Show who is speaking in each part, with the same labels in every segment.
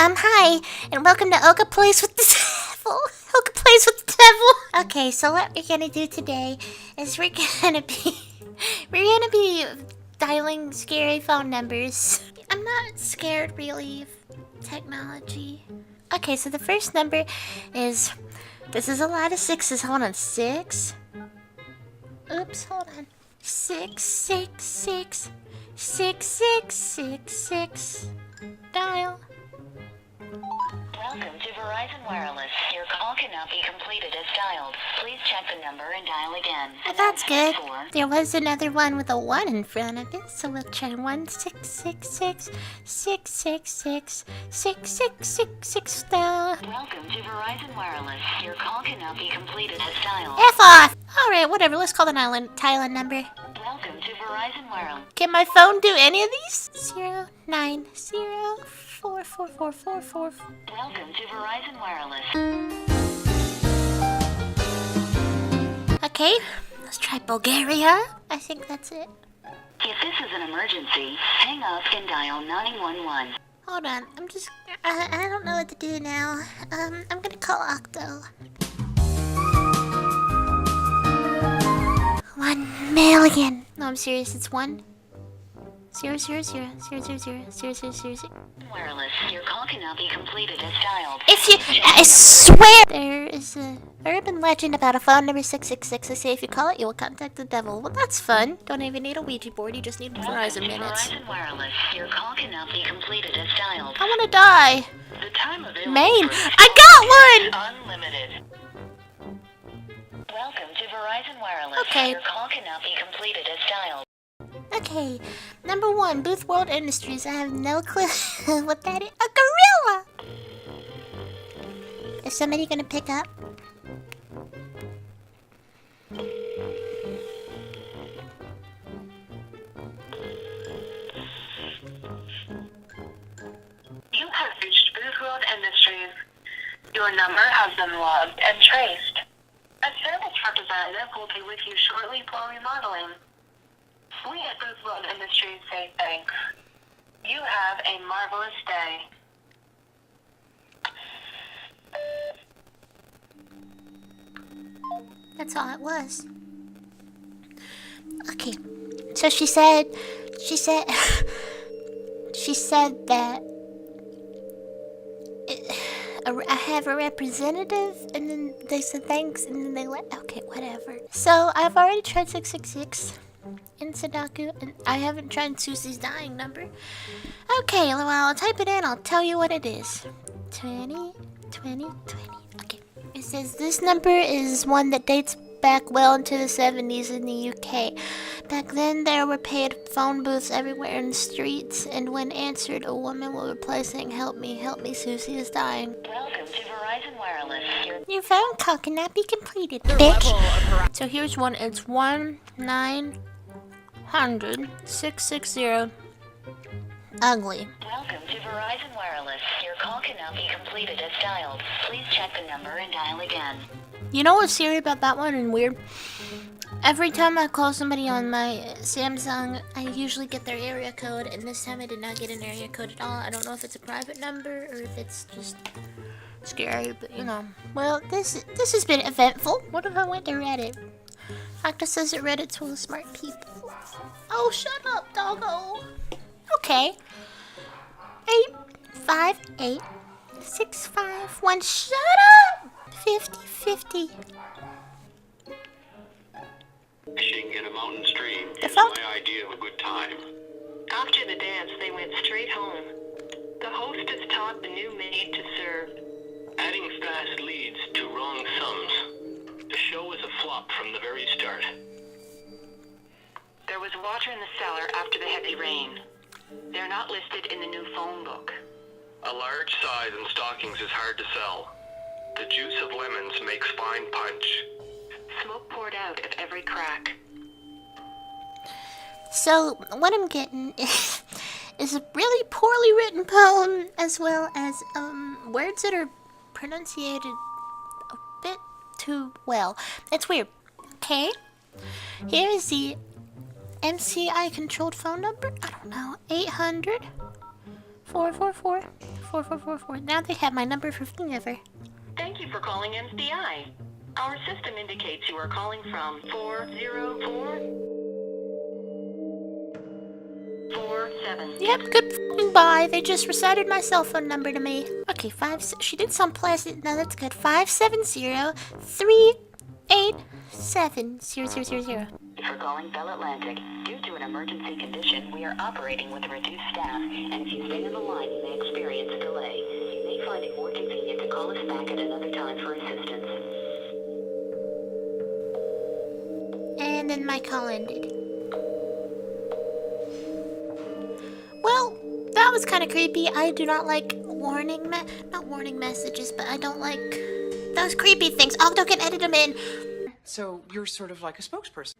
Speaker 1: Hi, and welcome to Okaplays with the Devil. Okaplays with the Devil. Okay, so what we're gonna do today is we're gonna be dialing scary phone numbers. I'm not scared really of technology. Okay, so the first number is, this is a lot of sixes. Hold on, 6. Oops, hold on. 666 6666. Dial.
Speaker 2: Welcome to Verizon Wireless. Your call cannot be completed as dialed. Please check the number and dial again.
Speaker 1: Well, that's good. There was another one with a 1 in front of it, so we'll try 1666 666 6666 dial.
Speaker 2: Welcome to Verizon Wireless. Your call cannot be completed as dialed.
Speaker 1: F off! Alright, whatever, let's call the Thailand number.
Speaker 2: Welcome to Verizon Wireless.
Speaker 1: Can my phone do any of these? 090 444444.
Speaker 2: Welcome to Verizon Wireless.
Speaker 1: Okay, let's try Bulgaria. I think that's it.
Speaker 2: If this is an emergency, hang up and dial 911.
Speaker 1: Hold on, I don't know what to do now. I'm gonna call Octo. 1 million. No, I'm serious, it's 1 0 0 0 0 0 0 0 0 0 0.
Speaker 2: Wireless, your call cannot be completed as dialed.
Speaker 1: I swear there is a urban legend about a phone number 666. They say if you call it, you will contact the devil. Well, that's fun. Don't even need a Ouija board. You just need Verizon minutes.
Speaker 2: Verizon Wireless, your call cannot be completed as dialed.
Speaker 1: I want to die.
Speaker 2: The time available
Speaker 1: Maine.
Speaker 2: for
Speaker 1: I got one.
Speaker 2: Unlimited. Welcome to Verizon Wireless.
Speaker 1: Okay.
Speaker 2: Your call cannot be completed as dialed.
Speaker 1: Okay, number 1, Booth World Industries. I have no clue what that is. A gorilla! Is somebody gonna pick up?
Speaker 3: You have reached Booth World Industries. Your number has been logged and traced. A service representative will be with you shortly for remodeling. We at Booth World Industries say thanks. You have a marvelous day.
Speaker 1: That's all it was. Okay, so she said that I have a representative, and then they said thanks, and then they okay, whatever. So I've already tried 666 in Sudoku, and I haven't tried Susie's dying number. Okay, well, I'll type it in, I'll tell you what it is. 20, 20, 20. Okay, it says this number is one that dates back well into the 70s in the UK. Back then, there were paid phone booths everywhere in the streets, and when answered, a woman would reply saying, help me, Susie is dying.
Speaker 2: Welcome to Verizon Wireless.
Speaker 1: Your phone call cannot be completed, bitch. So here's one, it's 1-900-660. Ugly.
Speaker 2: Welcome to Verizon Wireless. Your call cannot be completed as dialed. Please check the number and dial again.
Speaker 1: You know what's scary about that one and weird? Every time I call somebody on my Samsung, I usually get their area code, and this time I did not get an area code at all. I don't know if it's a private number or if it's just scary, but you know. Well, this has been eventful. What if I went to Reddit? Octa says that Reddit's full of smart people. Oh, shut up, doggo. Okay. 858-651. Shut up! 50-50.
Speaker 4: Fishing in a mountain stream is
Speaker 1: fuck?
Speaker 4: my idea of a good time.
Speaker 3: After the dance, they went straight home. The hostess taught the new maid to serve.
Speaker 4: Adding fast leads to wrong sums. The show was a flop from the very start.
Speaker 3: There was water in the cellar after the heavy rain. They're not listed in the new phone book.
Speaker 4: A large size in stockings is hard to sell. The juice of lemons makes fine punch.
Speaker 3: Smoke poured out of every crack.
Speaker 1: So, what I'm getting is a really poorly written poem, as well as words that are pronunciated a bit too well. It's weird. Okay? Here is the MCI controlled phone number. I don't know. 800 444 4444. Now they have my number for ever.
Speaker 3: Thank you for calling MCI. Our system indicates you are calling from 40447.
Speaker 1: Yep, good fucking bye. They just recited my cell phone number to me. Okay, she did sound pleasant. No, that's good. 570-387-0000.
Speaker 2: For calling Bell Atlantic. Due to an emergency condition, we are operating with a reduced staff, and if you stay on the line, you may experience a delay. You may find it more convenient to call us back at another time for assistance.
Speaker 1: And then my call ended. Well, that was kind of creepy. I do not like not warning messages, but I don't like those creepy things. Octo can edit them in.
Speaker 5: So you're sort of like a spokesperson.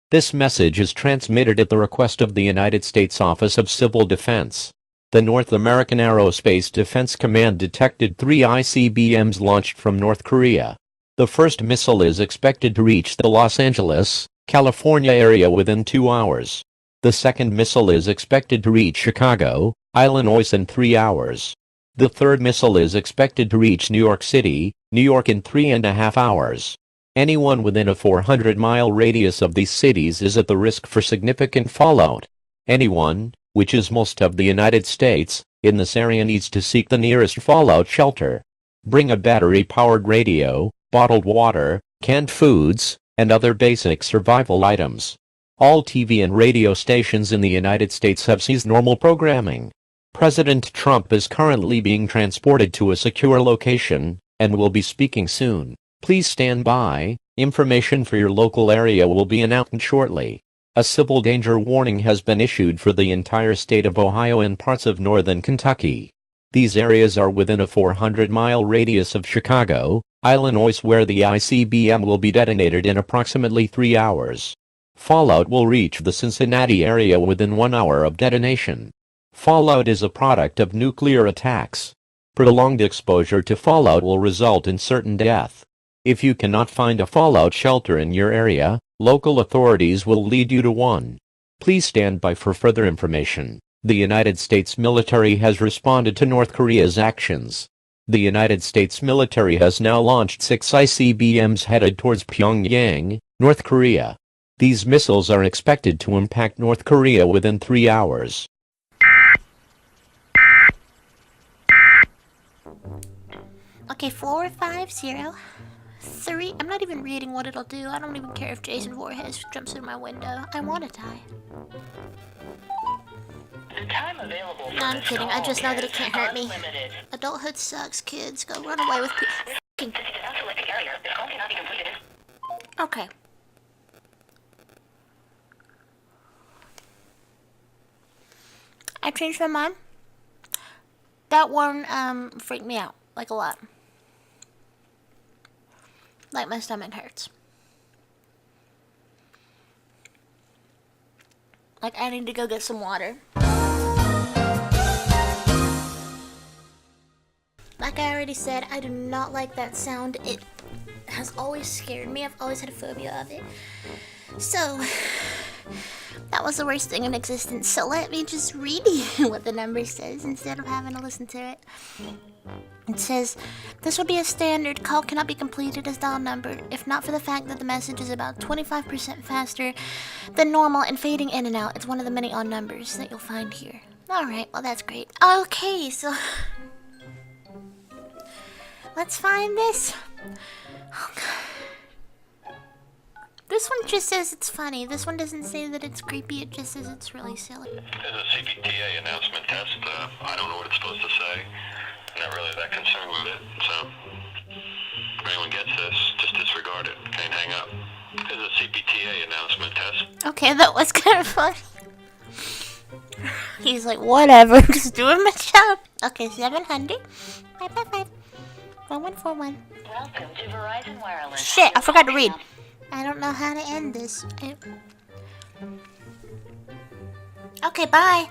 Speaker 6: This message is transmitted at the request of the United States Office of Civil Defense. The North American Aerospace Defense Command detected 3 ICBMs launched from North Korea. The first missile is expected to reach the Los Angeles, California area within 2 hours. The second missile is expected to reach Chicago, Illinois in 3 hours. The third missile is expected to reach New York City, New York in 3.5 hours. Anyone within a 400-mile radius of these cities is at the risk for significant fallout. Anyone, which is most of the United States, in this area needs to seek the nearest fallout shelter. Bring a battery-powered radio, bottled water, canned foods, and other basic survival items. All TV and radio stations in the United States have ceased normal programming. President Trump is currently being transported to a secure location, and will be speaking soon. Please stand by. Information for your local area will be announced shortly. A civil danger warning has been issued for the entire state of Ohio and parts of northern Kentucky. These areas are within a 400-mile radius of Chicago, Illinois, where the ICBM will be detonated in approximately 3 hours. Fallout will reach the Cincinnati area within 1 hour of detonation. Fallout is a product of nuclear attacks. Prolonged exposure to fallout will result in certain death. If you cannot find a fallout shelter in your area, local authorities will lead you to one. Please stand by for further information. The United States military has responded to North Korea's actions. The United States military has now launched 6 ICBMs headed towards Pyongyang, North Korea. These missiles are expected to impact North Korea within 3 hours.
Speaker 1: Okay, 450. 3. I'm not even reading what it'll do. I don't even care if Jason Voorhees jumps through my window. I want to die.
Speaker 2: The time available for
Speaker 1: No, I'm
Speaker 2: this
Speaker 1: kidding. I
Speaker 2: call
Speaker 1: just know that
Speaker 2: is
Speaker 1: it can't hurt me.
Speaker 2: unlimited.
Speaker 1: Adulthood sucks, kids. Go run away with people.
Speaker 2: This is not select the carrier. This call cannot be completed.
Speaker 1: Okay. I changed my mind. That one freaked me out like a lot. Like my stomach hurts. Like I need to go get some water. Like I already said, I do not like that sound. It has always scared me. I've always had a phobia of it. So, that was the worst thing in existence. So let me just read you what the number says instead of having to listen to it. It says, this would be a standard. Call cannot be completed as dial numbered, if not for the fact that the message is about 25% faster than normal and fading in and out. It's one of the many odd numbers that you'll find here. Alright, well that's great. Okay, so let's find this. Oh, God. This one just says it's funny. This one doesn't say that it's creepy, it just says it's really silly.
Speaker 4: It's a CPTA announcement test. I don't know what it's supposed to say. I'm not really that concerned with it, so if anyone gets this, just disregard it. Can't hang up. It's a CPTA announcement test.
Speaker 1: Okay, that was kind of funny. He's like, whatever, just doing my job. Okay, 700. 555. 1141.
Speaker 2: Welcome to Verizon Wireless.
Speaker 1: Shit, I forgot to read. I don't know how to end this. Okay, bye.